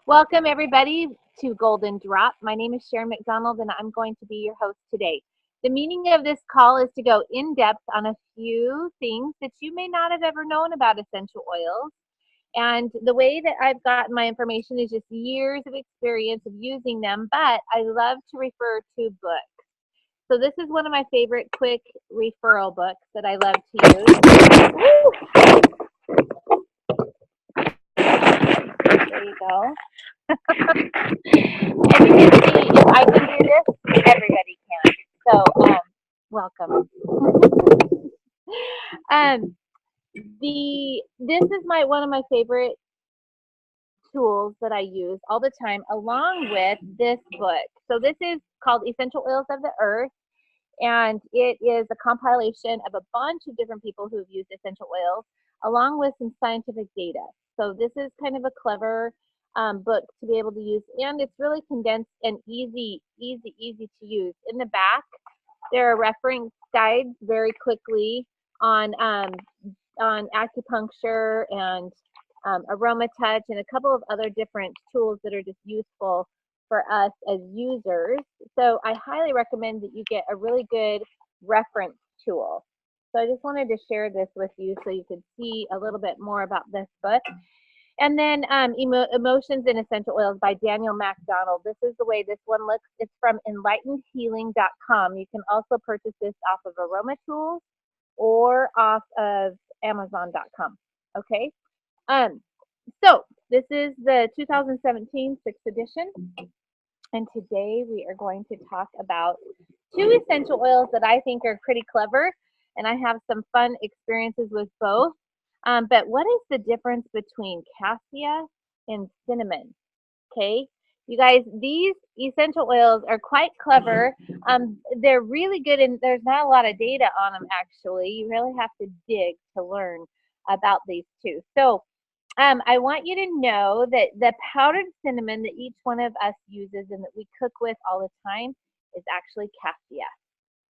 Welcome, everybody, to Golden Drop. My name is Sharon McDonald, and I'm going to be your host today. The meaning of this call is to go in depth on a few things that you may not have ever known about essential oils. And the way that I've gotten my information is just years of experience of using them, but I love to refer to books. So, this is one of my favorite quick referral books that I love to use. Woo! There you go. And you can see if I can do this, everybody can. So, welcome. um, this is one of my favorite tools that I use all the time, along with this book. So this is called Essential Oils of the Earth, and it is a compilation of a bunch of different people who have used essential oils, along with some scientific data. So this is kind of a clever book to be able to use, and it's really condensed and easy to use. In the back, there are reference guides very quickly on acupuncture and aroma touch and a couple of other different tools that are just useful for us as users. So I highly recommend that you get a really good reference tool. So I just wanted to share this with you so you could see a little bit more about this book. And then Emotions and Essential Oils by Daniel MacDonald. This is the way this one looks. It's from enlightenedhealing.com. You can also purchase this off of Aroma Tools or off of Amazon.com. Okay. So this is the 2017 6th edition. And today we are going to talk about two essential oils that I think are pretty clever. And I have some fun experiences with both. But what is the difference between cassia and cinnamon? Okay, you guys, these essential oils are quite clever. They're really good, and there's not a lot of data on them, actually. You really have to dig to learn about these two. So I want you to know that the powdered cinnamon that each one of us uses and that we cook with all the time is actually cassia.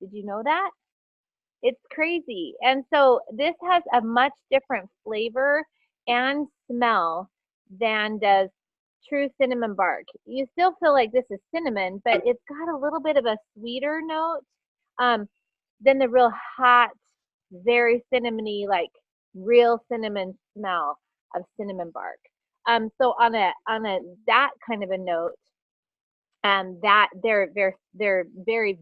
Did you know that? It's crazy. And so this has a much different flavor and smell than does true cinnamon bark. You still feel like this is cinnamon, but it's got a little bit of a sweeter note um, than the real hot, very cinnamony, like real cinnamon smell of cinnamon bark. So on a that kind of a note, that they're very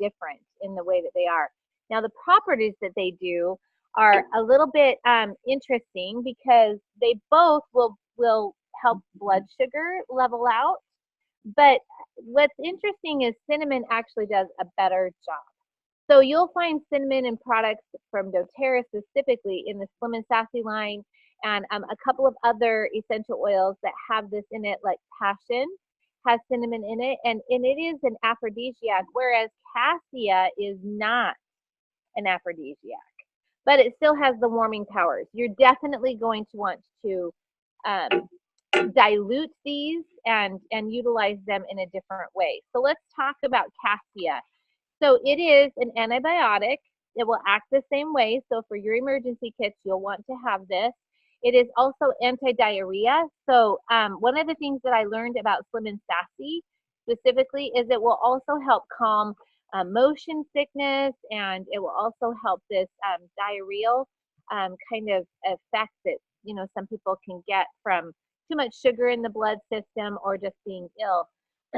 different in the way that they are. Now the properties that they do are a little bit interesting because they both will help blood sugar level out. But what's interesting is cinnamon actually does a better job. So you'll find cinnamon in products from doTERRA, specifically in the Slim and Sassy line, and a couple of other essential oils that have this in it, like Passion has cinnamon in it, and it is an aphrodisiac, whereas cassia is not an aphrodisiac, but it still has the warming powers. You're definitely going to want to um, dilute these and utilize them in a different way. So let's talk about cassia. So it is an antibiotic. It will act the same way. So for your emergency kits, you'll want to have this. It is also anti-diarrhea. So one of the things that I learned about Slim and Sassy specifically is it will also help calm motion sickness, and it will also help this diarrheal kind of effect that some people can get from too much sugar in the blood system or just being ill.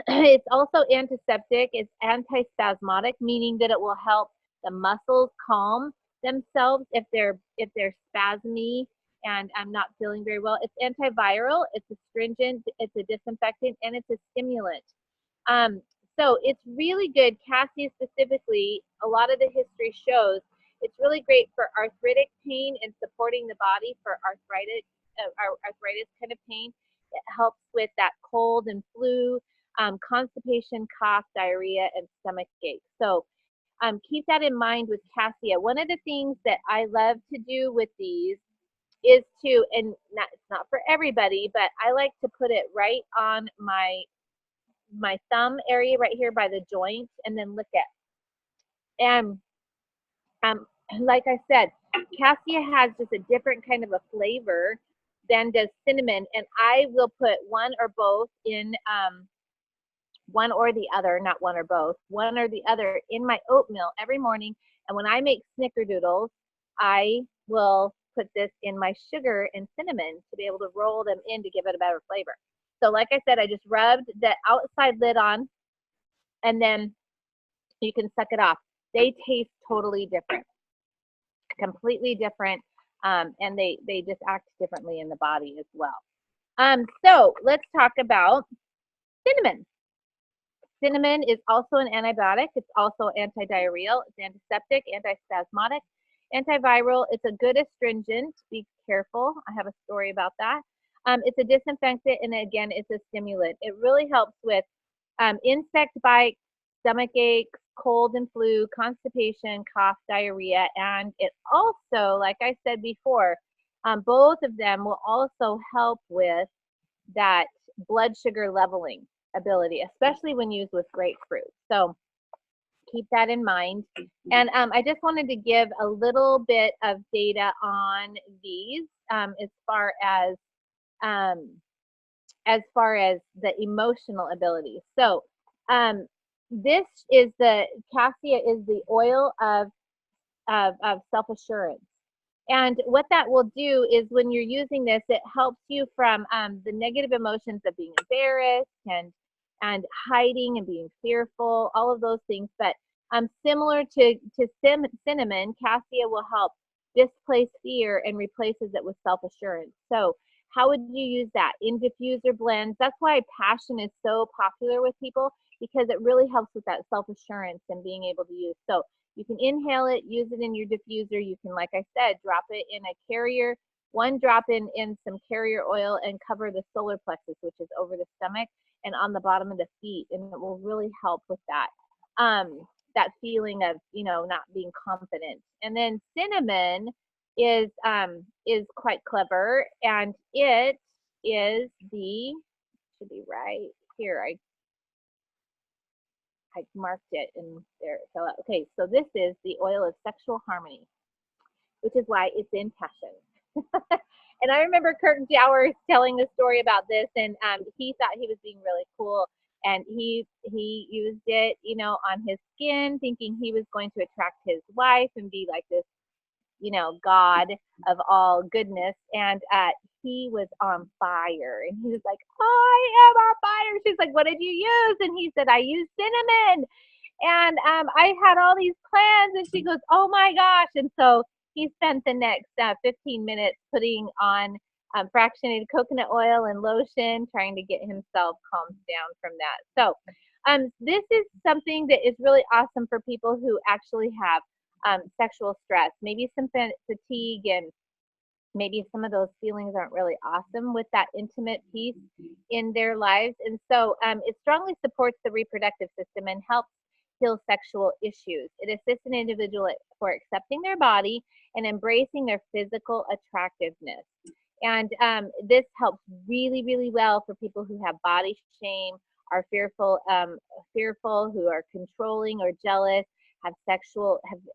It's also antiseptic. It's antispasmodic, meaning that it will help the muscles calm themselves if they're spasmy and I'm not feeling very well. It's antiviral. It's astringent. It's a disinfectant, and it's a stimulant. Um, so it's really good. Cassia specifically, a lot of the history shows it's really great for arthritic pain and supporting the body for arthritis kind of pain. It helps with that cold and flu, constipation, cough, diarrhea, and stomach ache. So keep that in mind with cassia. One of the things that I love to do with these is to, and it's not for everybody, but I like to put it right on my thumb area right here by the joint and then lick it. And like I said, cassia has just a different kind of a flavor then does cinnamon, and I will put one or both in, one or the other, not one or both, one or the other in my oatmeal every morning. And when I make snickerdoodles, I will put this in my sugar and cinnamon to be able to roll them in to give it a better flavor. So like I said, I just rubbed the outside lid on, and then you can suck it off. They taste totally different, completely different, and they just act differently in the body as well. So let's talk about cinnamon. Cinnamon is also an antibiotic. It's also antidiarrheal. It's antiseptic, antispasmodic, antiviral. It's a good astringent. Be careful. I have a story about that. It's a disinfectant, and again, it's a stimulant. It really helps with insect bites, stomach aches, cold and flu, constipation, cough, diarrhea, and it also, like I said before, both of them will also help with that blood sugar leveling ability, especially when used with grapefruit. So keep that in mind. And I just wanted to give a little bit of data on these as far as the emotional ability. So this is the Cassia is the oil of self-assurance. And what that will do is when you're using this, it helps you from the negative emotions of being embarrassed and hiding and being fearful, all of those things. But similar to cinnamon, Cassia will help displace fear and replaces it with self-assurance. So how would you use that? In diffuser blends. That's why passion is so popular with people, because it really helps with that self-assurance and being able to use. So you can inhale it, use it in your diffuser. You can, like I said, drop it in a carrier, one drop in some carrier oil, and cover the solar plexus, which is over the stomach and on the bottom of the feet, and it will really help with that that feeling of, you know, not being confident. And then cinnamon is quite clever, and it is the, should be right here, I marked it and there it fell out. Okay, so this is the oil of sexual harmony, which is why it's in passion. And I remember Kirk Jowers telling the story about this, and he thought he was being really cool, and he used it, you know, on his skin, thinking he was going to attract his wife and be like this, you know, God of all goodness. And he was on fire, and he was like, I am on fire. She's like, what did you use? And he said, I used cinnamon, and I had all these plans. And she goes, oh my gosh. And so he spent the next 15 minutes putting on fractionated coconut oil and lotion, trying to get himself calmed down from that. So this is something that is really awesome for people who actually have sexual stress, maybe some fatigue, and maybe some of those feelings aren't really awesome with that intimate piece in their lives. And so it strongly supports the reproductive system and helps heal sexual issues. It assists an individual for accepting their body and embracing their physical attractiveness. And this helps really, really well for people who have body shame, are fearful, who are controlling or jealous, have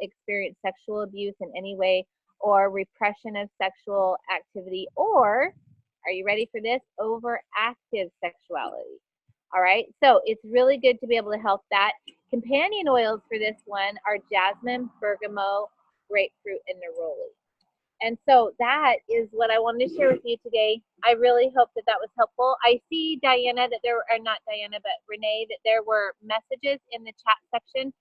experienced sexual abuse in any way, or repression of sexual activity, or, are you ready for this, overactive sexuality. All right, so it's really good to be able to help that. Companion oils for this one are jasmine, bergamot, grapefruit, and neroli. And so that is what I wanted to share with you today. I really hope that that was helpful. I see, Diana, that there are, not Diana, but Renee, that there were messages in the chat section.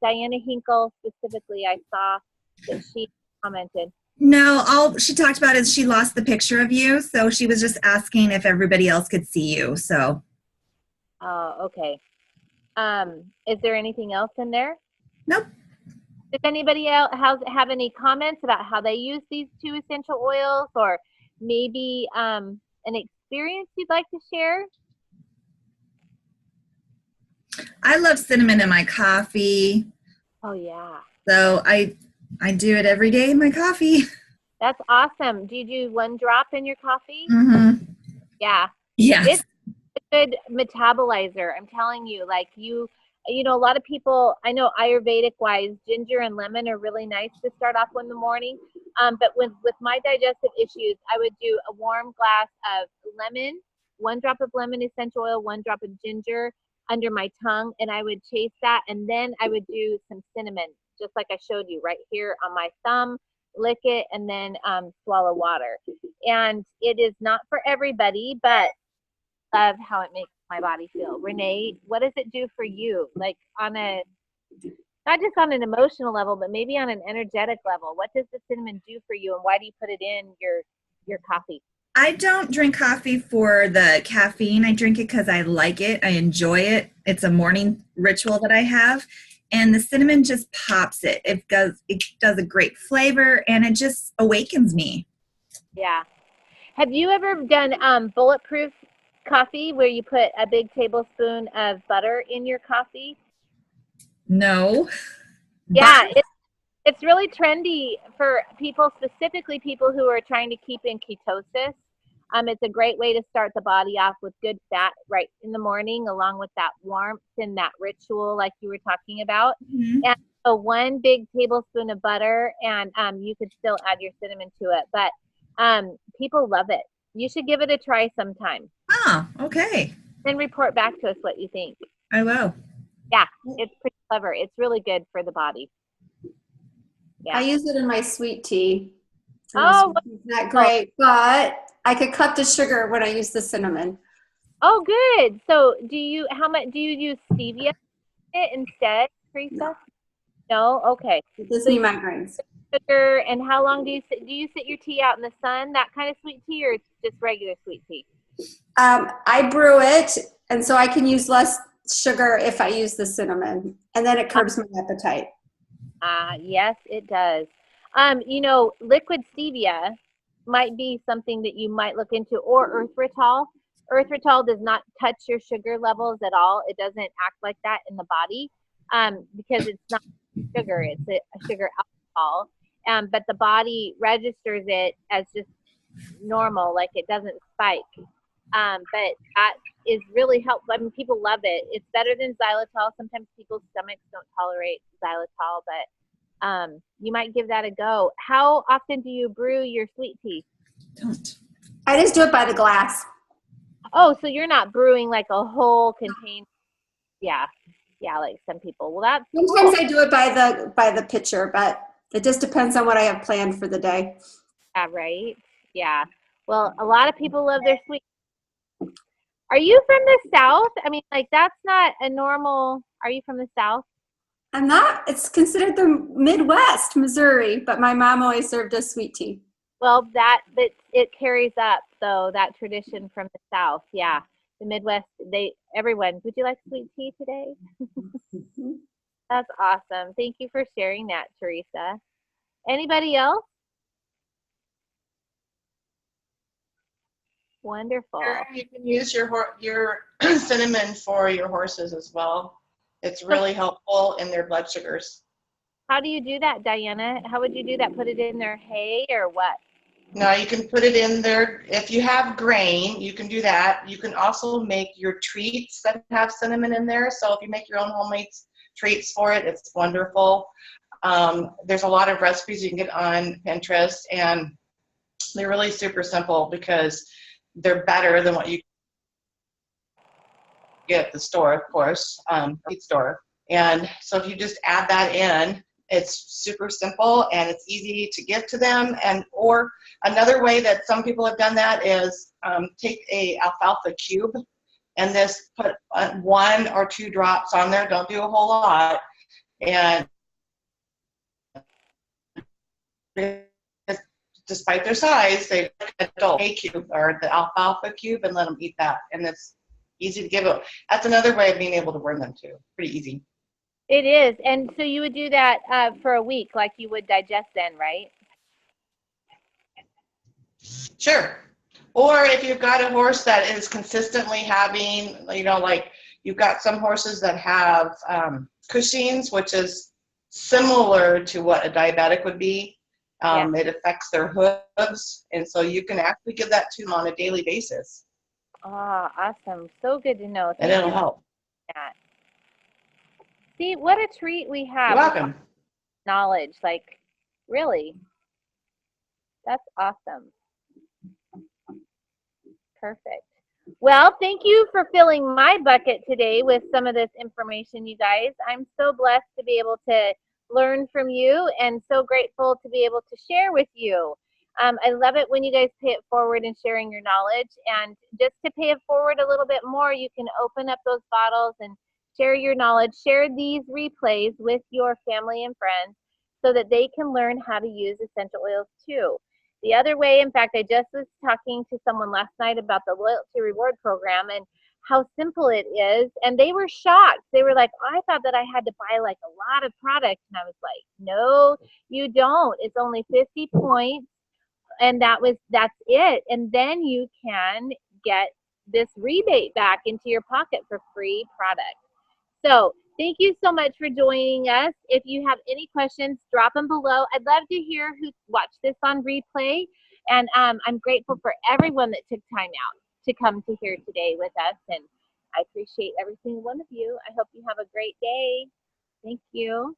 Diana Hinkle specifically, I saw that she commented. No, all she talked about is she lost the picture of you, so she was just asking if everybody else could see you. So. Oh, okay. Is there anything else in there? Nope. Does anybody else have any comments about how they use these two essential oils, or maybe an experience you'd like to share? I love cinnamon in my coffee. Oh yeah. So I do it every day in my coffee. That's awesome. Do you do one drop in your coffee? Mm-hmm. Yeah. Yes. It's a good metabolizer. I'm telling you, like you know, a lot of people, I know Ayurvedic wise, ginger and lemon are really nice to start off in the morning. But with my digestive issues, I would do a warm glass of lemon, 1 drop of lemon essential oil, 1 drop of ginger under my tongue, and I would chase that, and then I would do some cinnamon, just like I showed you right here on my thumb, lick it, and then swallow water. And it is not for everybody, but love how it makes my body feel. Renee, what does it do for you? Like on a, not just on an emotional level, but maybe on an energetic level. What does the cinnamon do for you, and why do you put it in your coffee? I don't drink coffee for the caffeine. I drink it because I like it. I enjoy it. It's a morning ritual that I have. And the cinnamon just pops it. It does a great flavor, and it just awakens me. Yeah. Have you ever done bulletproof coffee where you put a big tablespoon of butter in your coffee? No. Yeah, it's really trendy for people, specifically people who are trying to keep in ketosis. It's a great way to start the body off with good fat right in the morning, along with that warmth and that ritual like you were talking about. Mm-hmm. And so 1 big tablespoon of butter, and you could still add your cinnamon to it. But people love it. You should give it a try sometime. Oh, okay. Then report back to us what you think. I will. Yeah, it's pretty clever. It's really good for the body. Yeah. I use it in my sweet tea. Oh, It's not great, but I could cut the sugar when I use the cinnamon. oh, good. So how much do you use stevia instead, Teresa? No? Okay. It gives me migraines. Sugar, and how long do you sit your tea out in the sun, that kind of sweet tea, or just regular sweet tea? I brew it, and so I can use less sugar if I use the cinnamon, and then it curbs my appetite. Yes, it does. Liquid stevia might be something that you might look into, or erythritol. Erythritol does not touch your sugar levels at all. It doesn't act like that in the body because it's not sugar. It's a sugar alcohol. But the body registers it as just normal, like it doesn't spike. But that is really helpful. I mean, people love it. It's better than xylitol. Sometimes people's stomachs don't tolerate xylitol, but you might give that a go. How often do you brew your sweet tea? Don't. I just do it by the glass. Oh, so you're not brewing like a whole container? Yeah, like some people. Well, that's Sometimes cool. I do it by the pitcher, but it just depends on what I have planned for the day. Yeah, right. Yeah. Well, a lot of people love their sweet. Are you from the South? I mean, like that's not a normal. Are you from the South? I'm not. It's considered the Midwest, Missouri, but my mom always served us sweet tea. Well, but it carries up though, that tradition from the South. Yeah, the Midwest. Everyone. Would you like sweet tea today? That's awesome. Thank you for sharing that, Teresa. Anybody else? Wonderful. You can use your cinnamon for your horses as well. It's really helpful in their blood sugars. How do you do that, Diana? How would you do that? Put it in their hay or what? No, you can put it in there. If you have grain, you can do that. You can also make your treats that have cinnamon in there. So if you make your own homemade treats for it, it's wonderful. There's a lot of recipes you can get on Pinterest, and they're really super simple because they're better than what you get at the store, of course, feed store. And so if you just add that in, it's super simple and it's easy to give to them. Or another way that some people have done that is take a alfalfa cube and just put 1 or 2 drops on there. Don't do a whole lot. And despite their size, they like an adult hay cube or the alfalfa cube and let them eat that. And it's easy to give them. That's another way of being able to burn them too. Pretty easy. It is. And so you would do that for a week, like you would digestin, right? Sure. Or if you've got a horse that is consistently having, like you've got some horses that have Cushing's, which is similar to what a diabetic would be. Yeah. It affects their hooves. And so you can actually give that to them on a daily basis. Oh, awesome. So good to know. And it'll help. That. See, what a treat we have. You're welcome. Knowledge, like, really. That's awesome. Perfect. Well, thank you for filling my bucket today with some of this information, you guys. I'm so blessed to be able to learn from you and so grateful to be able to share with you. I love it when you guys pay it forward and sharing your knowledge. And just to pay it forward a little bit more, you can open up those bottles and share your knowledge. Share these replays with your family and friends so that they can learn how to use essential oils too. The other way, in fact, I just was talking to someone last night about the loyalty reward program and how simple it is. And they were shocked. They were like, I thought that I had to buy like a lot of products. And I was like, no, you don't. It's only 50 points. And that's it. And then you can get this rebate back into your pocket for free products. So thank you so much for joining us. If you have any questions, drop them below. I'd love to hear who watched this on replay. And I'm grateful for everyone that took time out to come to here today with us. And I appreciate every single one of you. I hope you have a great day. Thank you.